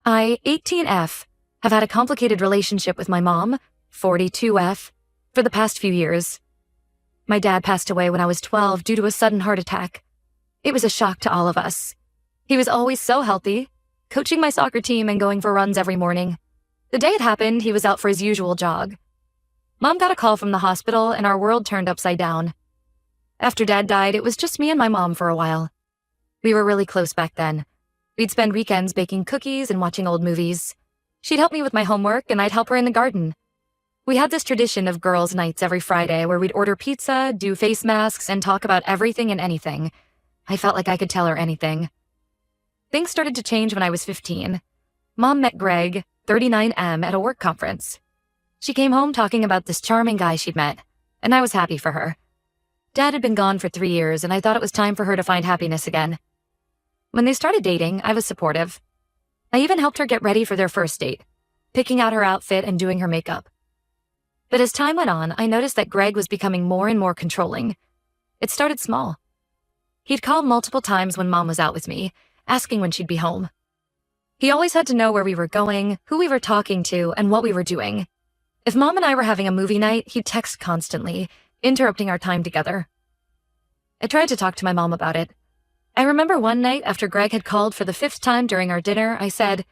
I, 18F, have had a complicated relationship with my mom, 42F, for the past few years. My dad passed away when I was 12 due to a sudden heart attack. It was a shock to all of us. He was always so healthy, coaching my soccer team and going for runs every morning. The day it happened, he was out for his usual jog. Mom got a call from the hospital and our world turned upside down. After Dad died, it was just me and my mom for a while. We were really close back then. We'd spend weekends baking cookies and watching old movies. She'd help me with my homework and I'd help her in the garden. We had this tradition of girls' nights every Friday where we'd order pizza, do face masks, and talk about everything and anything. I felt like I could tell her anything. Things started to change when I was 15. Mom met Greg, 39M, at a work conference. She came home talking about this charming guy she'd met, and I was happy for her. Dad had been gone for 3 years, and I thought it was time for her to find happiness again. When they started dating, I was supportive. I even helped her get ready for their first date, picking out her outfit and doing her makeup. But as time went on, I noticed that Greg was becoming more and more controlling. It started small. He'd call multiple times when Mom was out with me, asking when she'd be home. He always had to know where we were going, who we were talking to, and what we were doing. If Mom and I were having a movie night, he'd text constantly, interrupting our time together. I tried to talk to my mom about it. I remember one night after Greg had called for the 5th time during our dinner, I said,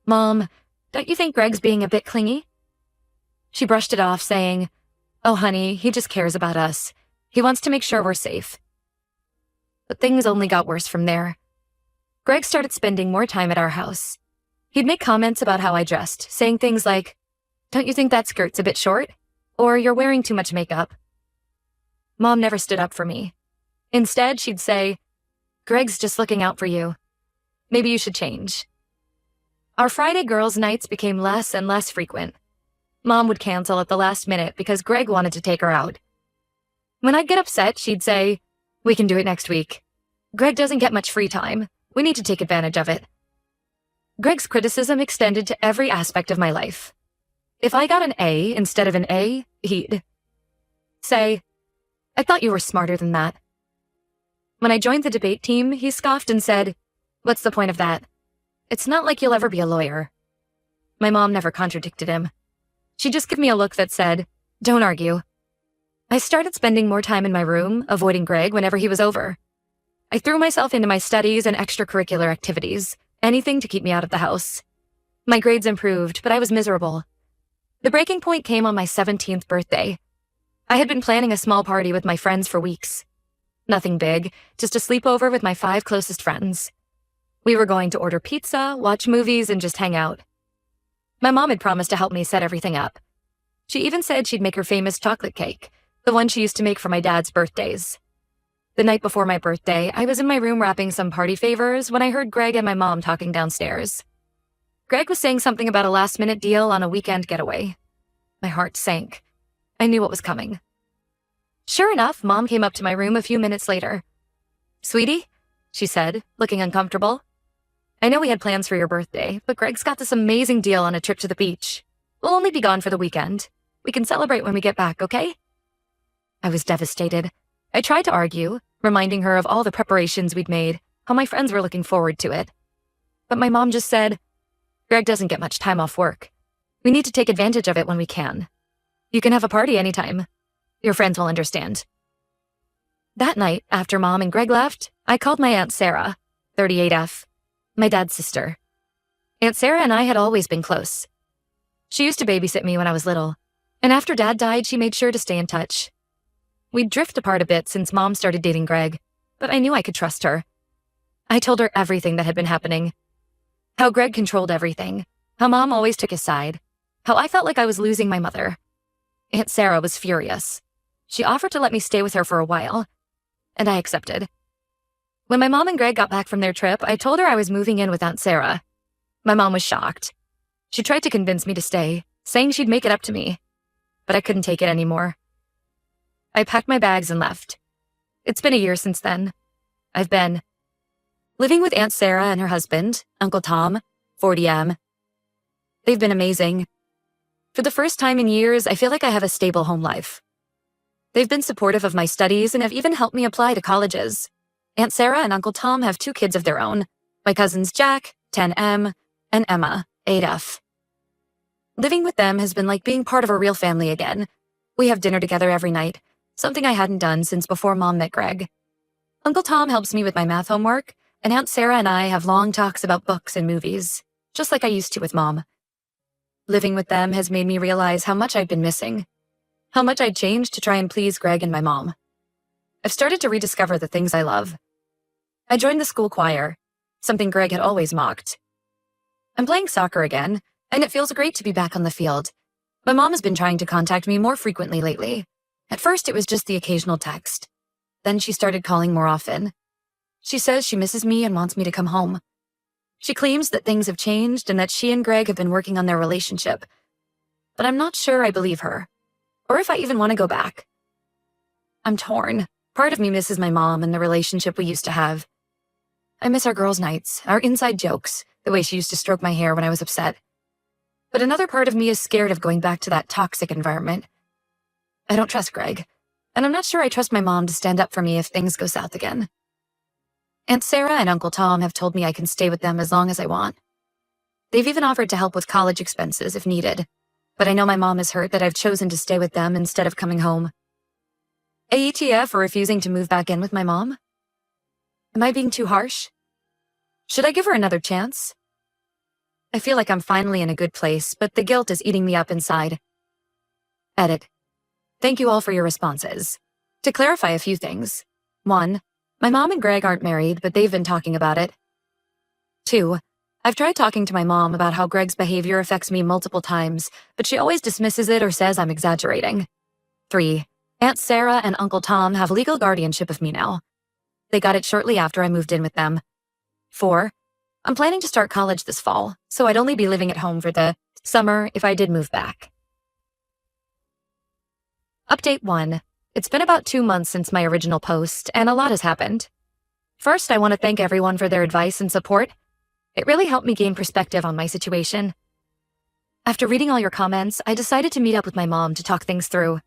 "Mom, don't you think Greg's being a bit clingy?" She brushed it off, saying, "Oh, honey, he just cares about us. He wants to make sure we're safe." But things only got worse from there. Greg started spending more time at our house. He'd make comments about how I dressed, saying things like, "Don't you think that skirt's a bit short?" Or "You're wearing too much makeup." Mom never stood up for me. Instead, she'd say, "Greg's just looking out for you. Maybe you should change." Our Friday girls' nights became less and less frequent. Mom would cancel at the last minute because Greg wanted to take her out. When I'd get upset, she'd say, "We can do it next week. Greg doesn't get much free time. We need to take advantage of it." Greg's criticism extended to every aspect of my life. If I got an A instead of an A, he'd say, "I thought you were smarter than that." When I joined the debate team, he scoffed and said, "What's the point of that? It's not like you'll ever be a lawyer." My mom never contradicted him. She'd just give me a look that said, "Don't argue." I started spending more time in my room, avoiding Greg whenever he was over. I threw myself into my studies and extracurricular activities, anything to keep me out of the house. My grades improved, but I was miserable. The breaking point came on my 17th birthday. I had been planning a small party with my friends for weeks. Nothing big, just a sleepover with my 5 closest friends. We were going to order pizza, watch movies, and just hang out. My mom had promised to help me set everything up. She even said she'd make her famous chocolate cake, the one she used to make for my dad's birthdays. The night before my birthday, I was in my room wrapping some party favors when I heard Greg and my mom talking downstairs. Greg was saying something about a last-minute deal on a weekend getaway. My heart sank. I knew what was coming. Sure enough, Mom came up to my room a few minutes later. "Sweetie," she said, looking uncomfortable. "I know we had plans for your birthday, but Greg's got this amazing deal on a trip to the beach. We'll only be gone for the weekend. We can celebrate when we get back, okay?" I was devastated. I tried to argue, reminding her of all the preparations we'd made, how my friends were looking forward to it. But my mom just said, "Greg doesn't get much time off work. We need to take advantage of it when we can. You can have a party anytime. Your friends will understand." That night, after Mom and Greg left, I called my Aunt Sarah, 38F, my dad's sister. Aunt Sarah and I had always been close. She used to babysit me when I was little, and after Dad died, she made sure to stay in touch. We'd drift apart a bit since Mom started dating Greg, but I knew I could trust her. I told her everything that had been happening. How Greg controlled everything, how Mom always took his side, how I felt like I was losing my mother. Aunt Sarah was furious. She offered to let me stay with her for a while, and I accepted. When my mom and Greg got back from their trip, I told her I was moving in with Aunt Sarah. My mom was shocked. She tried to convince me to stay, saying she'd make it up to me, but I couldn't take it anymore. I packed my bags and left. It's been a year since then. I've been living with Aunt Sarah and her husband, Uncle Tom, 40M. They've been amazing. For the first time in years, I feel like I have a stable home life. They've been supportive of my studies and have even helped me apply to colleges. Aunt Sarah and Uncle Tom have 2 kids of their own, my cousins Jack, 10M, and Emma, 8F. Living with them has been like being part of a real family again. We have dinner together every night, something I hadn't done since before Mom met Greg. Uncle Tom helps me with my math homework, and Aunt Sarah and I have long talks about books and movies, just like I used to with Mom. Living with them has made me realize how much I've been missing, how much I'd changed to try and please Greg and my mom. I've started to rediscover the things I love. I joined the school choir, something Greg had always mocked. I'm playing soccer again, and it feels great to be back on the field. My mom has been trying to contact me more frequently lately. At first, it was just the occasional text. Then she started calling more often. She says she misses me and wants me to come home. She claims that things have changed and that she and Greg have been working on their relationship. But I'm not sure I believe her, or if I even want to go back. I'm torn. Part of me misses my mom and the relationship we used to have. I miss our girls' nights, our inside jokes, the way she used to stroke my hair when I was upset. But another part of me is scared of going back to that toxic environment. I don't trust Greg, and I'm not sure I trust my mom to stand up for me if things go south again. Aunt Sarah and Uncle Tom have told me I can stay with them as long as I want. They've even offered to help with college expenses if needed, but I know my mom is hurt that I've chosen to stay with them instead of coming home. AETF for refusing to move back in with my mom? Am I being too harsh? Should I give her another chance? I feel like I'm finally in a good place, but the guilt is eating me up inside. Edit. Thank you all for your responses. To clarify a few things. 1. My mom and Greg aren't married, but they've been talking about it. 2. I've tried talking to my mom about how Greg's behavior affects me multiple times, but she always dismisses it or says I'm exaggerating. 3. Aunt Sarah and Uncle Tom have legal guardianship of me now. They got it shortly after I moved in with them. 4. I'm planning to start college this fall, so I'd only be living at home for the summer if I did move back. Update 1. It's been about 2 months since my original post, and a lot has happened. First, I want to thank everyone for their advice and support. It really helped me gain perspective on my situation. After reading all your comments, I decided to meet up with my mom to talk things through.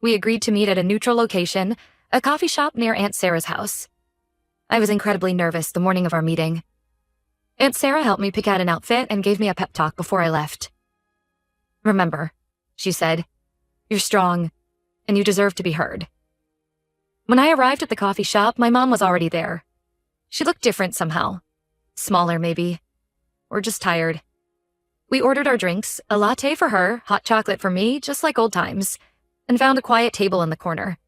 We agreed to meet at a neutral location, a coffee shop near Aunt Sarah's house. I was incredibly nervous the morning of our meeting. Aunt Sarah helped me pick out an outfit and gave me a pep talk before I left. Remember, she said, you're strong, and you deserve to be heard. When I arrived at the coffee shop, my mom was already there. She looked different somehow. Smaller, maybe. Or just tired. We ordered our drinks, a latte for her, hot chocolate for me, just like old times, and found a quiet table in the corner.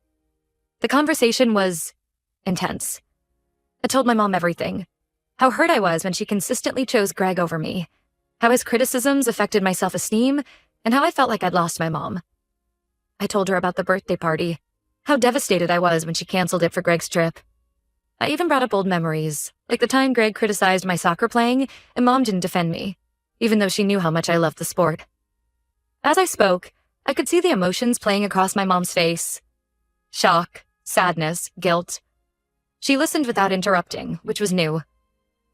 The conversation was intense. I told my mom everything. How hurt I was when she consistently chose Greg over me, how his criticisms affected my self-esteem, and how I felt like I'd lost my mom. I told her about the birthday party, how devastated I was when she canceled it for Greg's trip. I even brought up old memories, like the time Greg criticized my soccer playing and Mom didn't defend me, even though she knew how much I loved the sport. As I spoke, I could see the emotions playing across my mom's face. Shock, sadness, guilt. She listened without interrupting, which was new.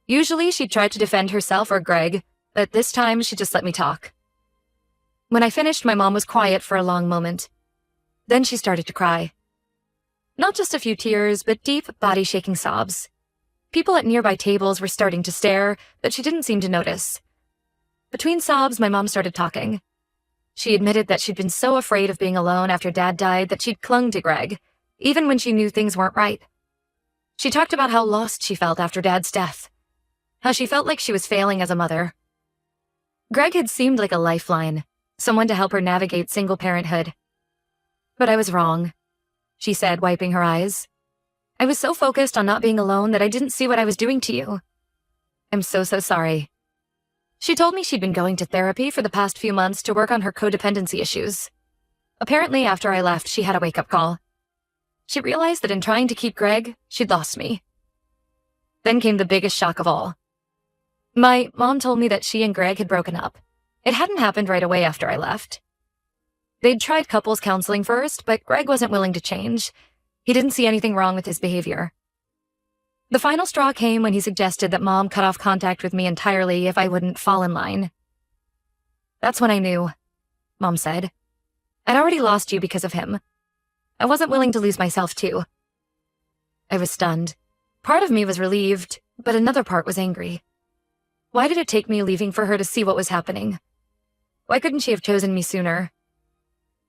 Usually she'd try to defend herself or Greg, but this time she just let me talk. When I finished, my mom was quiet for a long moment. Then she started to cry. Not just a few tears, but deep, body-shaking sobs. People at nearby tables were starting to stare, but she didn't seem to notice. Between sobs, my mom started talking. She admitted that she'd been so afraid of being alone after Dad died that she'd clung to Greg, even when she knew things weren't right. She talked about how lost she felt after Dad's death, how she felt like she was failing as a mother. Greg had seemed like a lifeline, someone to help her navigate single parenthood. But I was wrong, she said, wiping her eyes. I was so focused on not being alone that I didn't see what I was doing to you. I'm so sorry. She told me she'd been going to therapy for the past few months to work on her codependency issues. Apparently, after I left, she had a wake-up call. She realized that in trying to keep Greg, she'd lost me. Then came the biggest shock of all. My mom told me that she and Greg had broken up. It hadn't happened right away after I left. They'd tried couples counseling first, but Greg wasn't willing to change. He didn't see anything wrong with his behavior. The final straw came when he suggested that Mom cut off contact with me entirely if I wouldn't fall in line. That's when I knew, Mom said. I'd already lost you because of him. I wasn't willing to lose myself too. I was stunned. Part of me was relieved, but another part was angry. Why did it take me leaving for her to see what was happening? Why couldn't she have chosen me sooner?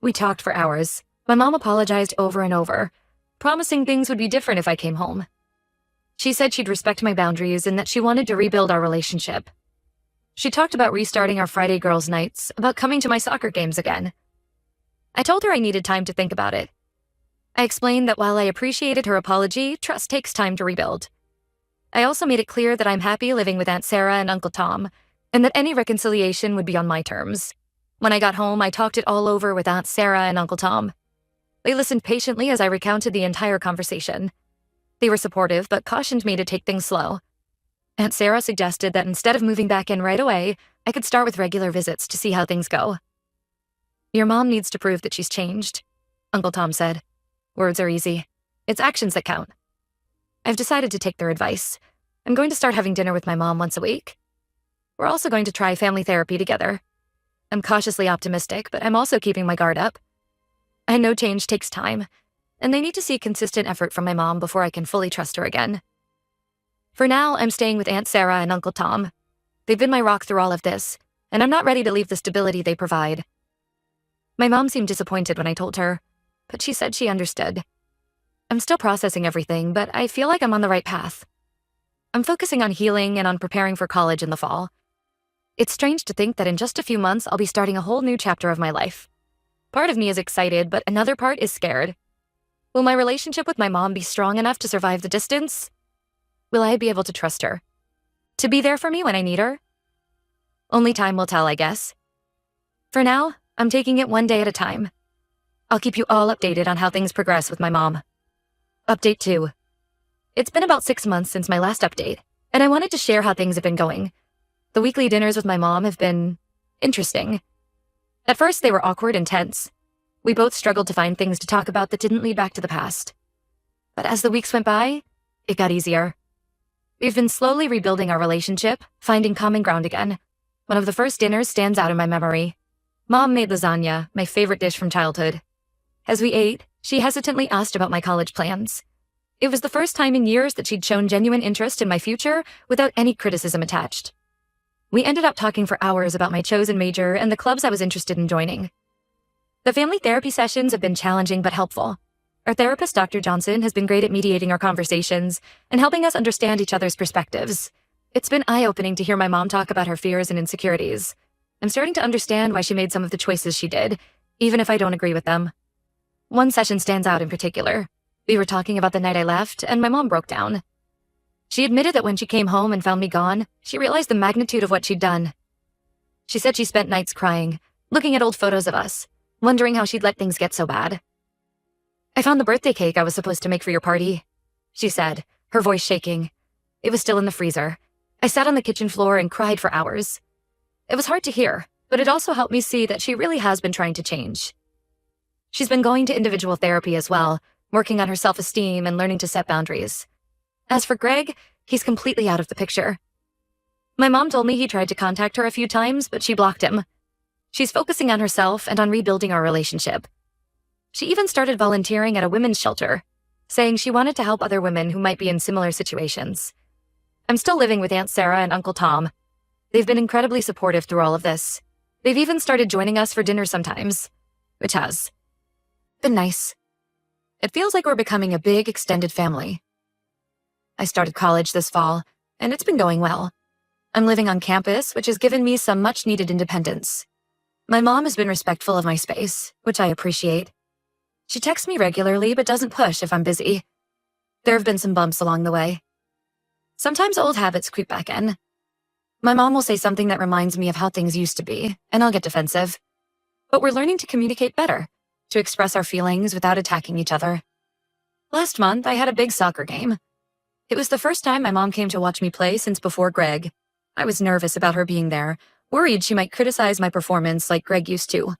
We talked for hours. My mom apologized over and over, promising things would be different if I came home. She said she'd respect my boundaries and that she wanted to rebuild our relationship. She talked about restarting our Friday girls' nights, about coming to my soccer games again. I told her I needed time to think about it. I explained that while I appreciated her apology, trust takes time to rebuild. I also made it clear that I'm happy living with Aunt Sarah and Uncle Tom, and that any reconciliation would be on my terms. When I got home, I talked it all over with Aunt Sarah and Uncle Tom. They listened patiently as I recounted the entire conversation. They were supportive, but cautioned me to take things slow. Aunt Sarah suggested that instead of moving back in right away, I could start with regular visits to see how things go. Your mom needs to prove that she's changed, Uncle Tom said. Words are easy. It's actions that count. I've decided to take their advice. I'm going to start having dinner with my mom once a week. We're also going to try family therapy together. I'm cautiously optimistic, but I'm also keeping my guard up. I know change takes time, and they need to see consistent effort from my mom before I can fully trust her again. For now, I'm staying with Aunt Sarah and Uncle Tom. They've been my rock through all of this, and I'm not ready to leave the stability they provide. My mom seemed disappointed when I told her, but she said she understood. I'm still processing everything, but I feel like I'm on the right path. I'm focusing on healing and on preparing for college in the fall. It's strange to think that in just a few months, I'll be starting a whole new chapter of my life. Part of me is excited, but another part is scared. Will my relationship with my mom be strong enough to survive the distance? Will I be able to trust her? To be there for me when I need her? Only time will tell, I guess. For now, I'm taking it one day at a time. I'll keep you all updated on how things progress with my mom. Update 2. It's been about 6 months since my last update, and I wanted to share how things have been going. The weekly dinners with my mom have been interesting. At first, they were awkward and tense. We both struggled to find things to talk about that didn't lead back to the past. But as the weeks went by, it got easier. We've been slowly rebuilding our relationship, finding common ground again. One of the first dinners stands out in my memory. Mom made lasagna, my favorite dish from childhood. As we ate, she hesitantly asked about my college plans. It was the first time in years that she'd shown genuine interest in my future without any criticism attached. We ended up talking for hours about my chosen major and the clubs I was interested in joining. The family therapy sessions have been challenging but helpful. Our therapist, Dr. Johnson, has been great at mediating our conversations and helping us understand each other's perspectives. It's been eye-opening to hear my mom talk about her fears and insecurities. I'm starting to understand why she made some of the choices she did, even if I don't agree with them. One session stands out in particular. We were talking about the night I left, and my mom broke down. She admitted that when she came home and found me gone, she realized the magnitude of what she'd done. She said she spent nights crying, looking at old photos of us, wondering how she'd let things get so bad. I found the birthday cake I was supposed to make for your party, she said, her voice shaking. It was still in the freezer. I sat on the kitchen floor and cried for hours. It was hard to hear, but it also helped me see that she really has been trying to change. She's been going to individual therapy as well, working on her self-esteem and learning to set boundaries. As for Greg, he's completely out of the picture. My mom told me he tried to contact her a few times, but she blocked him. She's focusing on herself and on rebuilding our relationship. She even started volunteering at a women's shelter, saying she wanted to help other women who might be in similar situations. I'm still living with Aunt Sarah and Uncle Tom. They've been incredibly supportive through all of this. They've even started joining us for dinner sometimes, which has been nice. It feels like we're becoming a big, extended family. I started college this fall, and it's been going well. I'm living on campus, which has given me some much-needed independence. My mom has been respectful of my space, which I appreciate. She texts me regularly but doesn't push if I'm busy. There have been some bumps along the way. Sometimes old habits creep back in. My mom will say something that reminds me of how things used to be, and I'll get defensive. But we're learning to communicate better, to express our feelings without attacking each other. Last month, I had a big soccer game. It was the first time my mom came to watch me play since before Greg. I was nervous about her being there, worried she might criticize my performance like Greg used to.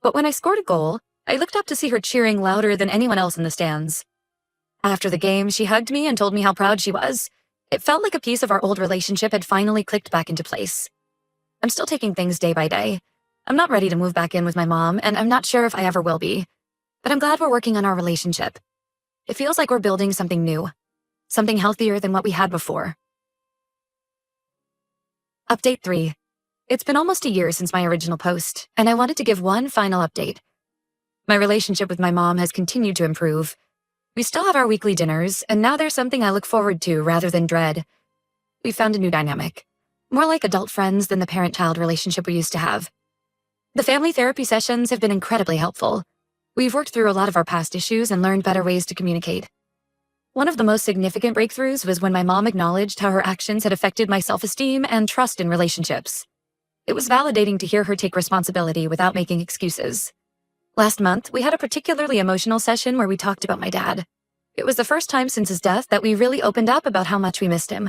But when I scored a goal, I looked up to see her cheering louder than anyone else in the stands. After the game, she hugged me and told me how proud she was. It felt like a piece of our old relationship had finally clicked back into place. I'm still taking things day by day. I'm not ready to move back in with my mom, and I'm not sure if I ever will be. But I'm glad we're working on our relationship. It feels like we're building something new. Something healthier than what we had before. Update 3. It's been almost a year since my original post, and I wanted to give one final update. My relationship with my mom has continued to improve. We still have our weekly dinners, and now there's something I look forward to rather than dread. We found a new dynamic, more like adult friends than the parent-child relationship we used to have. The family therapy sessions have been incredibly helpful. We've worked through a lot of our past issues and learned better ways to communicate. One of the most significant breakthroughs was when my mom acknowledged how her actions had affected my self-esteem and trust in relationships. It was validating to hear her take responsibility without making excuses. Last month, we had a particularly emotional session where we talked about my dad. It was the first time since his death that we really opened up about how much we missed him.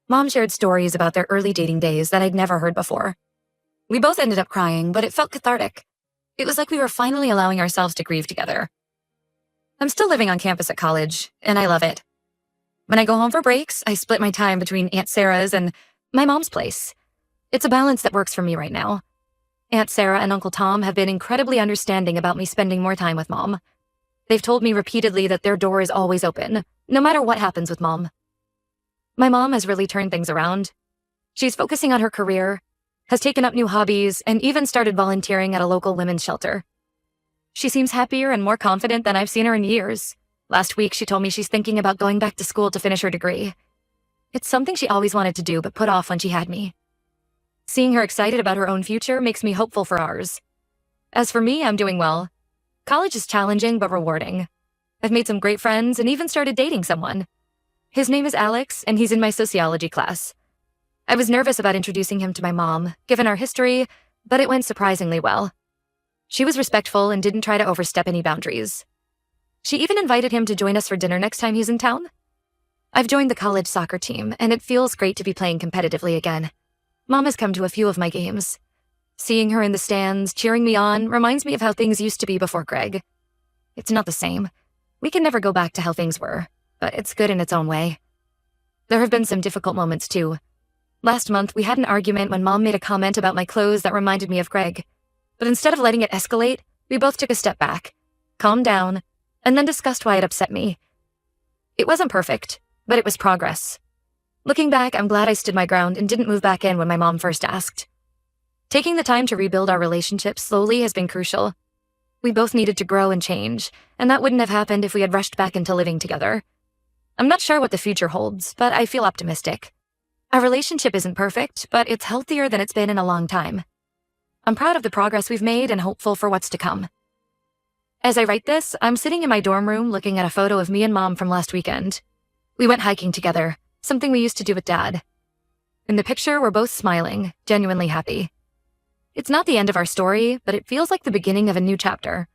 Mom shared stories about their early dating days that I'd never heard before. We both ended up crying, but it felt cathartic. It was like we were finally allowing ourselves to grieve together. I'm still living on campus at college, and I love it. When I go home for breaks, I split my time between Aunt Sarah's and my mom's place. It's a balance that works for me right now. Aunt Sarah and Uncle Tom have been incredibly understanding about me spending more time with Mom. They've told me repeatedly that their door is always open, no matter what happens with Mom. My mom has really turned things around. She's focusing on her career, has taken up new hobbies, and even started volunteering at a local women's shelter. She seems happier and more confident than I've seen her in years. Last week, she told me she's thinking about going back to school to finish her degree. It's something she always wanted to do but put off when she had me. Seeing her excited about her own future makes me hopeful for ours. As for me, I'm doing well. College is challenging but rewarding. I've made some great friends and even started dating someone. His name is Alex, and he's in my sociology class. I was nervous about introducing him to my mom, given our history, but it went surprisingly well. She was respectful and didn't try to overstep any boundaries. She even invited him to join us for dinner next time he's in town. I've joined the college soccer team, and it feels great to be playing competitively again. Mom has come to a few of my games. Seeing her in the stands, cheering me on, reminds me of how things used to be before Greg. It's not the same. We can never go back to how things were, but it's good in its own way. There have been some difficult moments, too. Last month, we had an argument when Mom made a comment about my clothes that reminded me of Greg. But instead of letting it escalate, we both took a step back, calmed down, and then discussed why it upset me. It wasn't perfect, but it was progress. Looking back, I'm glad I stood my ground and didn't move back in when my mom first asked. Taking the time to rebuild our relationship slowly has been crucial. We both needed to grow and change, and that wouldn't have happened if we had rushed back into living together. I'm not sure what the future holds, but I feel optimistic. Our relationship isn't perfect, but it's healthier than it's been in a long time. I'm proud of the progress we've made and hopeful for what's to come. As I write this, I'm sitting in my dorm room looking at a photo of me and Mom from last weekend. We went hiking together, something we used to do with Dad. In the picture, we're both smiling, genuinely happy. It's not the end of our story, but it feels like the beginning of a new chapter.